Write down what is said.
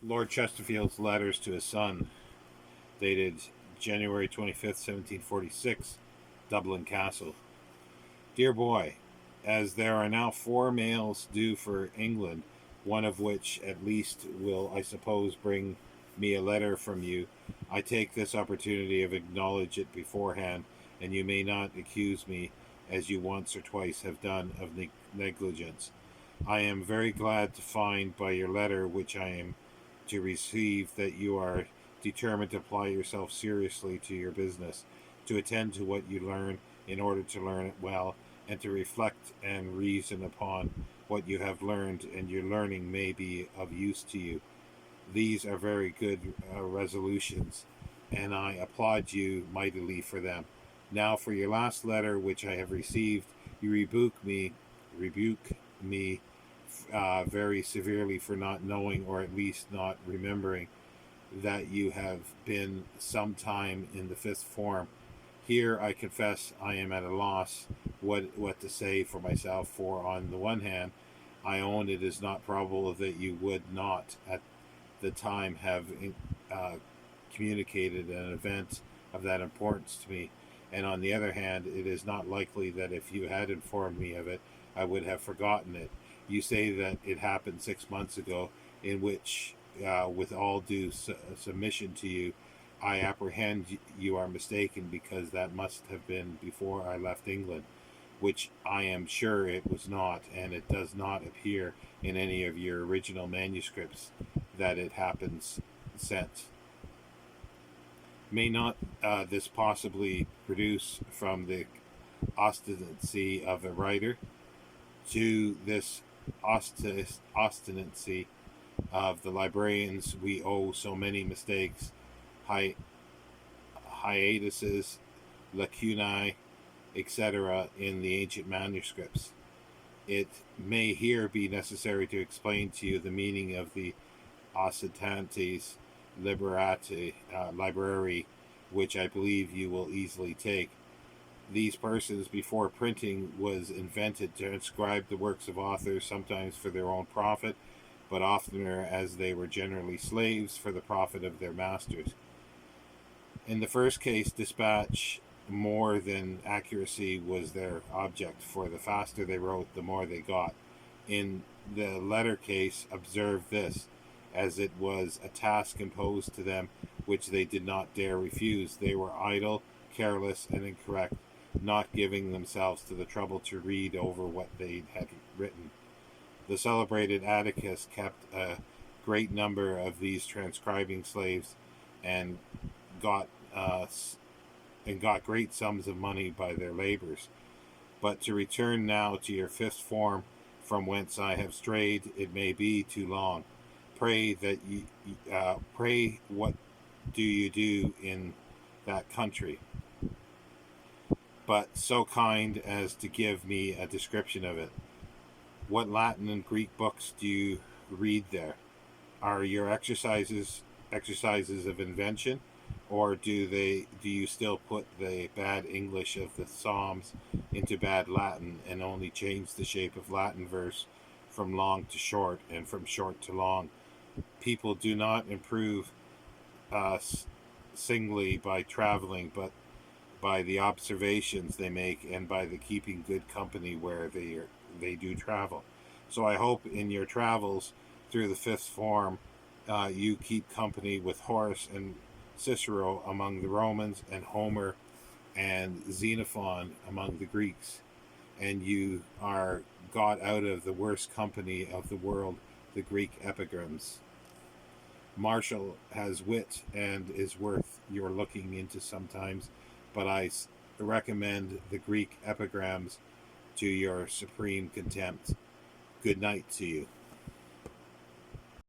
Lord Chesterfield's letters to his son, dated January 25th, 1746, Dublin Castle. Dear boy, as there are now 4 mails due for England, one of which at least will, I suppose, bring me a letter from you, I take this opportunity of acknowledge it beforehand, and you may not accuse me, as you once or twice have done, of negligence. I am very glad to find by your letter, which I am to receive, that you are determined to apply yourself seriously to your business, to attend to what you learn in order to learn it well, and to reflect and reason upon what you have learned, and your learning may be of use to you. These are very good resolutions, and I applaud you mightily for them. Now, for your last letter, which I have received, you rebuke me very severely for not knowing, or at least not remembering, that you have been some time in the fifth form. Here, I confess, I am at a loss what to say for myself, for on the one hand, I own it is not probable that you would not at the time have uh, communicated an event of that importance to me, and on the other hand, it is not likely that if you had informed me of it, I would have forgotten it. You say that it happened 6 months ago, in which, with all due submission to you, I apprehend you are mistaken, because that must have been before I left England, which I am sure it was not, and it does not appear in any of your original manuscripts that it happens since. May not this possibly produce from the obstinacy of a writer to this obstinacy of the librarians we owe so many mistakes, hiatuses, lacunae, etc., in the ancient manuscripts? It may here be necessary to explain to you the meaning of the Occitantes library, which I believe you will easily take. These persons, before printing was invented, transcribed the works of authors, sometimes for their own profit, but oftener, as they were generally slaves, for the profit of their masters. In the first case, dispatch more than accuracy was their object, for the faster they wrote, the more they got. In the letter case, observe this: as it was a task imposed to them which they did not dare refuse, they were idle, careless, and incorrect, not giving themselves to the trouble to read over what they had written. The celebrated Atticus kept a great number of these transcribing slaves, and got uh, got great sums of money by their labors. But to return now to your fifth form, from whence I have strayed, it may be too long. Pray what do you do in that country? But so kind as to give me a description of it. What Latin and Greek books do you read there? Are your exercises of invention, or do you still put the bad English of the Psalms into bad Latin, and only change the shape of Latin verse from long to short, and from short to long? People do not improve uh, singly by traveling, but by the observations they make, and by the keeping good company where they do travel. So I hope in your travels through the fifth form, you keep company with Horace and Cicero among the Romans, and Homer and Xenophon among the Greeks, and you are got out of the worst company of the world, the Greek epigrams. Marshall has wit, and is worth your looking into sometimes, but I recommend the Greek epigrams to your supreme contempt. Good night to you.